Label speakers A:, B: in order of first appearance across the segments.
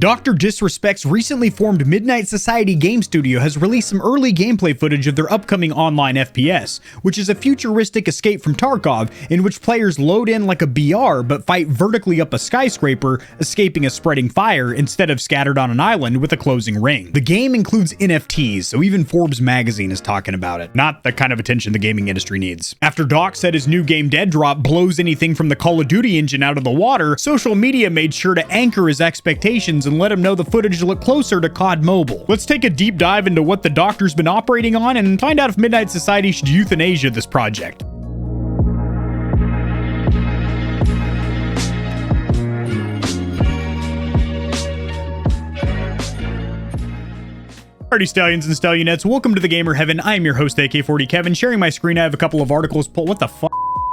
A: Dr. Disrespect's recently formed Midnight Society game studio has released some early gameplay footage of their upcoming online FPS, which is a futuristic escape from Tarkov in which players load in like a BR but fight vertically up a skyscraper, escaping a spreading fire instead of scattered on an island with a closing ring. The game includes NFTs, so even Forbes magazine is talking about it. Not the kind of attention the gaming industry needs. After Doc said his new game Deadrop blows anything from the Call of Duty engine out of the water, social media made sure to anchor his expectations and let him know the footage looked closer to COD Mobile. Let's take a deep dive into what the Doctor's been operating on and find out if Midnight Society should euthanasia this project. Alrighty, Stallions and Stallionettes, welcome to the Gamer Heaven. I am your host, AK40 Kevin. Sharing my screen, I have a couple of articles pulled. What the fuck?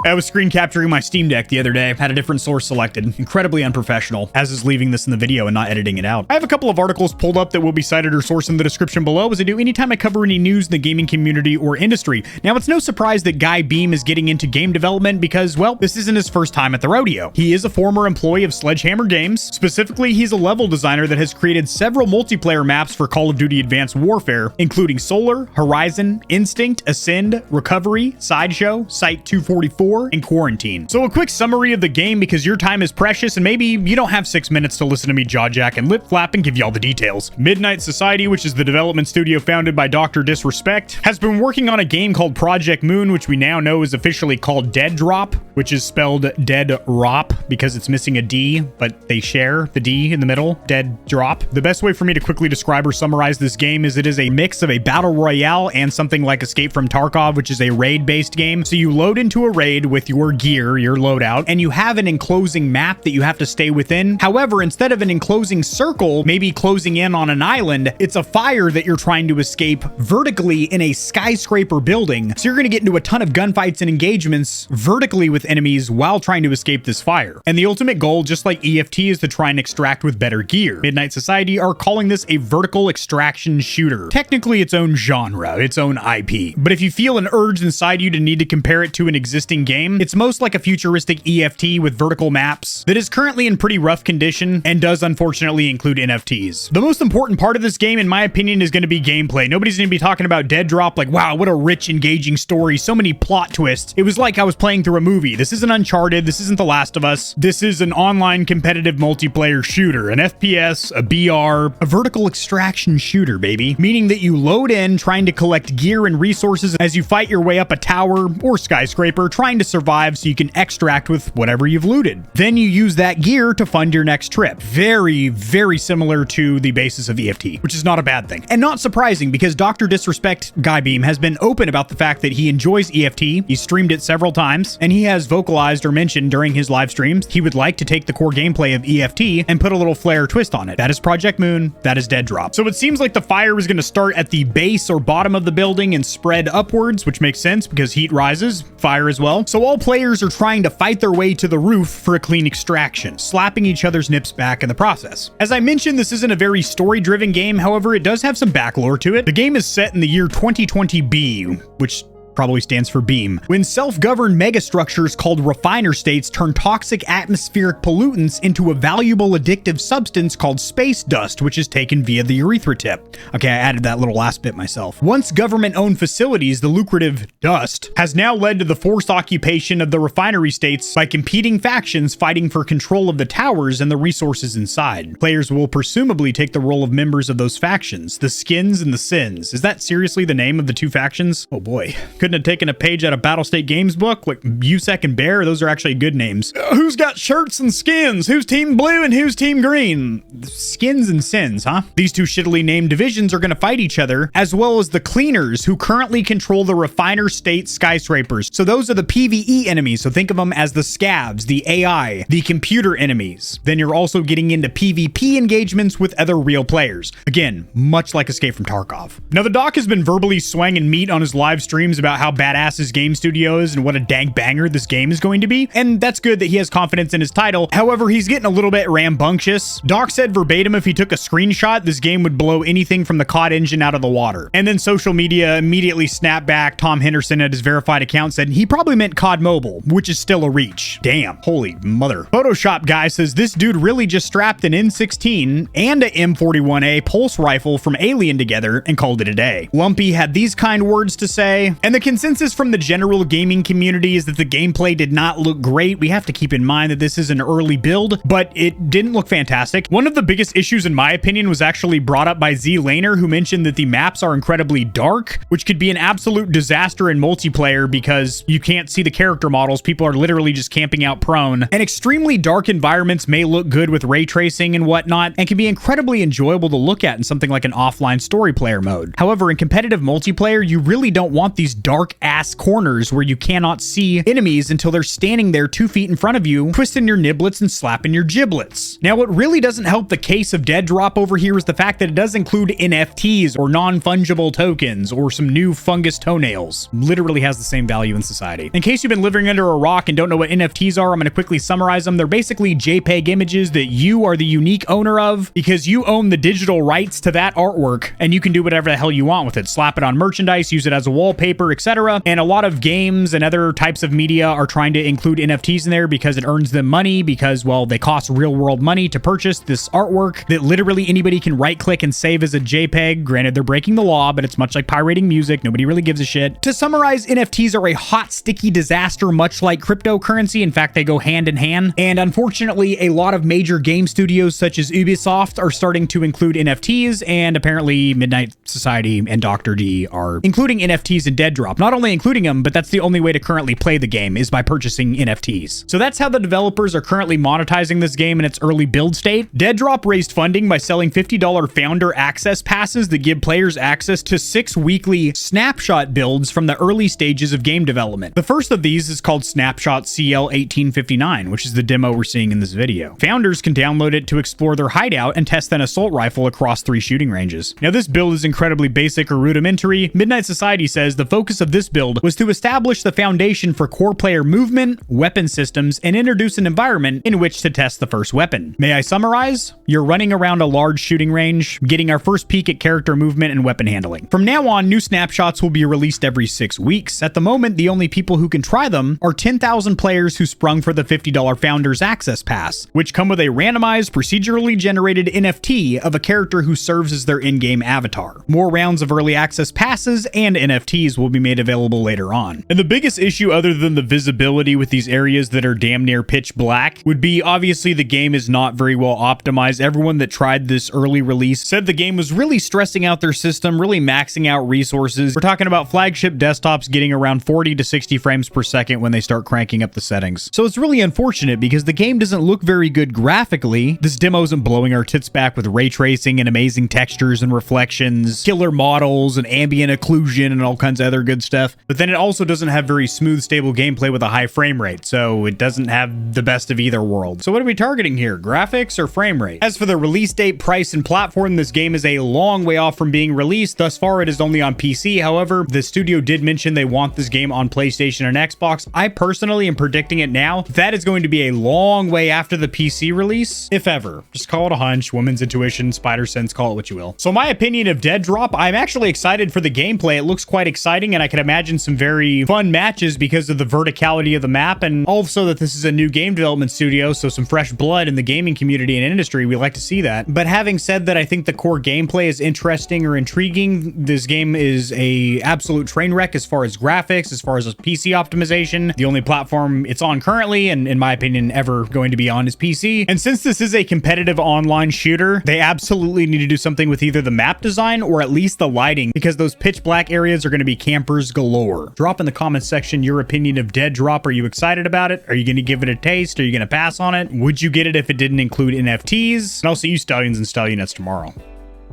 A: I was screen capturing my Steam Deck the other day, had a different source selected. Incredibly unprofessional, as is leaving this in the video and not editing it out. I have a couple of articles pulled up that will be cited or sourced in the description below, as I do anytime I cover any news in the gaming community or industry. Now, it's no surprise that Guy Beam is getting into game development because, well, this isn't his first time at the rodeo. He is a former employee of Sledgehammer Games. Specifically, he's a level designer that has created several multiplayer maps for Call of Duty Advanced Warfare, including Solar, Horizon, Instinct, Ascend, Recovery, Sideshow, Site 244, and Quarantine. So a quick summary of the game because your time is precious and maybe you don't have 6 minutes to listen to me jaw jack and lip flap and give you all the details. Midnight Society, which is the development studio founded by Dr. Disrespect, has been working on a game called Project Moon, which we now know is officially called Deadrop, which is spelled Deadrop because it's missing a D, but they share the D in the middle. Deadrop. The best way for me to quickly describe or summarize this game is it is a mix of a battle royale and something like Escape from Tarkov, which is a raid-based game. So you load into a raid with your gear, your loadout, and you have an enclosing map that you have to stay within. However, instead of an enclosing circle, maybe closing in on an island, it's a fire that you're trying to escape vertically in a skyscraper building. So you're going to get into a ton of gunfights and engagements vertically with enemies while trying to escape this fire. And the ultimate goal, just like EFT, is to try and extract with better gear. Midnight Society are calling this a vertical extraction shooter. Technically its own genre, its own IP. But if you feel an urge inside you to need to compare it to an existing game, it's most like a futuristic EFT with vertical maps that is currently in pretty rough condition and does unfortunately include NFTs. The most important part of this game, in my opinion, is going to be gameplay. Nobody's going to be talking about Deadrop like, wow, what a rich, engaging story. So many plot twists. It was like I was playing through a movie. This isn't Uncharted. This isn't The Last of Us. This is an online competitive multiplayer shooter, an FPS, a BR, a vertical extraction shooter, baby. Meaning that you load in trying to collect gear and resources as you fight your way up a tower or skyscraper, trying to survive so you can extract with whatever you've looted. Then you use that gear to fund your next trip. Very, very similar to the basis of EFT, which is not a bad thing. And not surprising because Dr. Disrespect Guy Beam has been open about the fact that he enjoys EFT. He streamed it several times, and he has vocalized or mentioned during his live streams he would like to take the core gameplay of EFT and put a little flair twist on it. That is Project Moon. That is Deadrop. So it seems like the fire is going to start at the base or bottom of the building and spread upwards, which makes sense because heat rises, fire as well. So all players are trying to fight their way to the roof for a clean extraction, slapping each other's nips back in the process. As I mentioned, this isn't a very story-driven game, however, it does have some backlore to it. The game is set in the year 2020B, which probably stands for Beam, when self-governed megastructures called refiner states turn toxic atmospheric pollutants into a valuable addictive substance called space dust, which is taken via the urethra tip. Okay, I added that little last bit myself. Once government-owned facilities, the lucrative dust has now led to the forced occupation of the refinery states by competing factions fighting for control of the towers and the resources inside. Players will presumably take the role of members of those factions, the Skins and the Sins. Is that seriously the name of the two factions? Oh boy. Couldn't have taken a page out of Battlestate Games book like Busek and Bear. Those are actually good names. Who's got shirts and skins? Who's team blue and who's team green? Skins and Sins, huh? These two shittily named divisions are going to fight each other, as well as the Cleaners, who currently control the refiner state skyscrapers. So those are the PvE enemies. So think of them as the scavs, the AI, the computer enemies. Then you're also getting into PvP engagements with other real players. Again, much like Escape from Tarkov. Now the doc has been verbally swanging meat on his live streams about about how badass his game studio is and what a dank banger this game is going to be. And that's good that he has confidence in his title. However, he's getting a little bit rambunctious. Doc said verbatim if he took a screenshot, this game would blow anything from the COD engine out of the water. And then social media immediately snapped back. Tom Henderson at his verified account said he probably meant COD Mobile, which is still a reach. Damn, holy mother. Photoshop guy says this dude really just strapped an N16 and a M41A pulse rifle from Alien together and called it a day. Lumpy had these kind words to say, and the consensus from the general gaming community is that the gameplay did not look great. We have to keep in mind that this is an early build, but it didn't look fantastic. One of the biggest issues in my opinion was actually brought up by Z Laner, who mentioned that the maps are incredibly dark, which could be an absolute disaster in multiplayer because you can't see the character models. People are literally just camping out prone, and extremely dark environments may look good with ray tracing and whatnot and can be incredibly enjoyable to look at in something like an offline story player mode. However, in competitive multiplayer, you really don't want these dark ass corners where you cannot see enemies until they're standing there 2 feet in front of you, twisting your niblets and slapping your giblets. Now, what really doesn't help the case of Deadrop over here is the fact that it does include NFTs or non-fungible tokens or some new fungus toenails. Literally has the same value in society. In case you've been living under a rock and don't know what NFTs are, I'm going to quickly summarize them. They're basically JPEG images that you are the unique owner of because you own the digital rights to that artwork and you can do whatever the hell you want with it. Slap it on merchandise, use it as a wallpaper, etc. And a lot of games and other types of media are trying to include NFTs in there because it earns them money because, well, they cost real world money to purchase this artwork that literally anybody can right click and save as a JPEG. Granted, they're breaking the law, but it's much like pirating music. Nobody really gives a shit. To summarize, NFTs are a hot, sticky disaster, much like cryptocurrency. In fact, they go hand in hand. And unfortunately, a lot of major game studios such as Ubisoft are starting to include NFTs, and apparently Midnight Society and Dr. D are including NFTs in Deadrop. Not only including them, but that's the only way to currently play the game is by purchasing NFTs. So that's how the developers are currently monetizing this game in its early build state. Deadrop raised funding by selling $50 founder access passes that give players access to 6 weekly snapshot builds from the early stages of game development. The first of these is called Snapshot CL1859, which is the demo we're seeing in this video. Founders can download it to explore their hideout and test an assault rifle across 3 shooting ranges. Now, this build is incredibly basic or rudimentary. Midnight Society says the focus of this build was to establish the foundation for core player movement, weapon systems, and introduce an environment in which to test the first weapon. May I summarize? You're running around a large shooting range, getting our first peek at character movement and weapon handling. From now on, new snapshots will be released every 6 weeks. At the moment, the only people who can try them are 10,000 players who sprung for the $50 Founders Access Pass, which come with a randomized, procedurally generated NFT of a character who serves as their in-game avatar. More rounds of early access passes and NFTs will be made available later on. And the biggest issue, other than the visibility with these areas that are damn near pitch black, would be obviously the game is not very well optimized. Everyone that tried this early release said the game was really stressing out their system, really maxing out resources. We're talking about flagship desktops getting around 40 to 60 frames per second when they start cranking up the settings. So it's really unfortunate because the game doesn't look very good graphically. This demo isn't blowing our tits back with ray tracing and amazing textures and reflections, killer models and ambient occlusion and all kinds of other good stuff. But then it also doesn't have very smooth, stable gameplay with a high frame rate. So it doesn't have the best of either world. So what are we targeting here? Graphics or frame rate? As for the release date, price, and platform, this game is a long way off from being released. Thus far, it is only on PC. However, the studio did mention they want this game on PlayStation and Xbox. I personally am predicting it now. That is going to be a long way after the PC release, if ever. Just call it a hunch, woman's intuition, spider sense, call it what you will. So my opinion of Deadrop, I'm actually excited for the gameplay. It looks quite exciting, and I can imagine some very fun matches because of the verticality of the map, and also that this is a new game development studio, so some fresh blood in the gaming community and industry. We like to see that. But having said that, I think the core gameplay is interesting or intriguing. This game is a absolute train wreck as far as graphics, as far as PC optimization. The only platform it's on currently, and in my opinion ever going to be on, is PC. And since this is a competitive online shooter, they absolutely need to do something with either the map design or at least the lighting, because those pitch black areas are going to be campers galore. Drop in the comments section your opinion of Deadrop. Are you excited about it? Are you going to give it a taste? Are you going to pass on it? Would you get it if it didn't include NFTs? And I'll see you Stallions and Stallionettes tomorrow.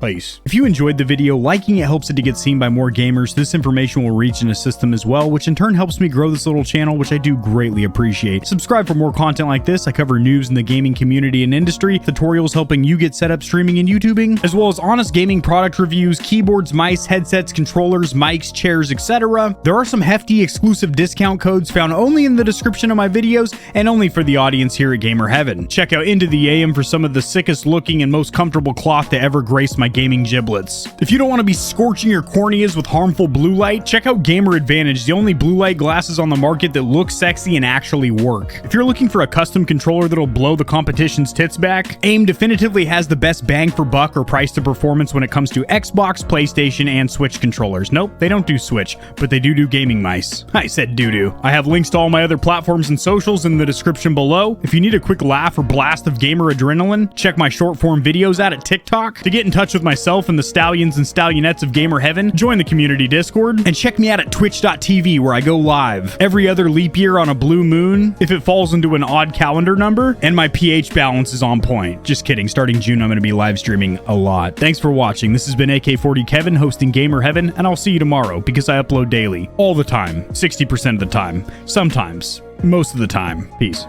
A: Peace. If you enjoyed the video, liking it helps it to get seen by more gamers. This information will reach and assist them as well, which in turn helps me grow this little channel, which I do greatly appreciate. Subscribe for more content like this. I cover news in the gaming community and industry, tutorials helping you get set up streaming and YouTubing, as well as honest gaming product reviews, keyboards, mice, headsets, controllers, mics, chairs, etc. There are some hefty exclusive discount codes found only in the description of my videos and only for the audience here at Gamer Heaven. Check out Into the AM for some of the sickest looking and most comfortable cloth to ever grace my gaming giblets. If you don't want to be scorching your corneas with harmful blue light, check out Gamer Advantage, the only blue light glasses on the market that look sexy and actually work. If you're looking for a custom controller that'll blow the competition's tits back, AIM definitively has the best bang for buck or price to performance when it comes to Xbox, PlayStation, and Switch controllers. Nope, they don't do Switch, but they do gaming mice. I said doo-doo. I have links to all my other platforms and socials in the description below. If you need a quick laugh or blast of gamer adrenaline, check my short form videos out at TikTok. To get in touch with myself and the Stallions and Stallionettes of Gamer Heaven, join the community Discord, and check me out at twitch.tv where I go live every other leap year on a blue moon if it falls into an odd calendar number, and my pH balance is on point. Just kidding, starting June I'm going to be live streaming a lot. Thanks for watching. This has been AK40 Kevin hosting Gamer Heaven, and I'll see you tomorrow because I upload daily, all the time, 60% of the time, sometimes, most of the time. Peace.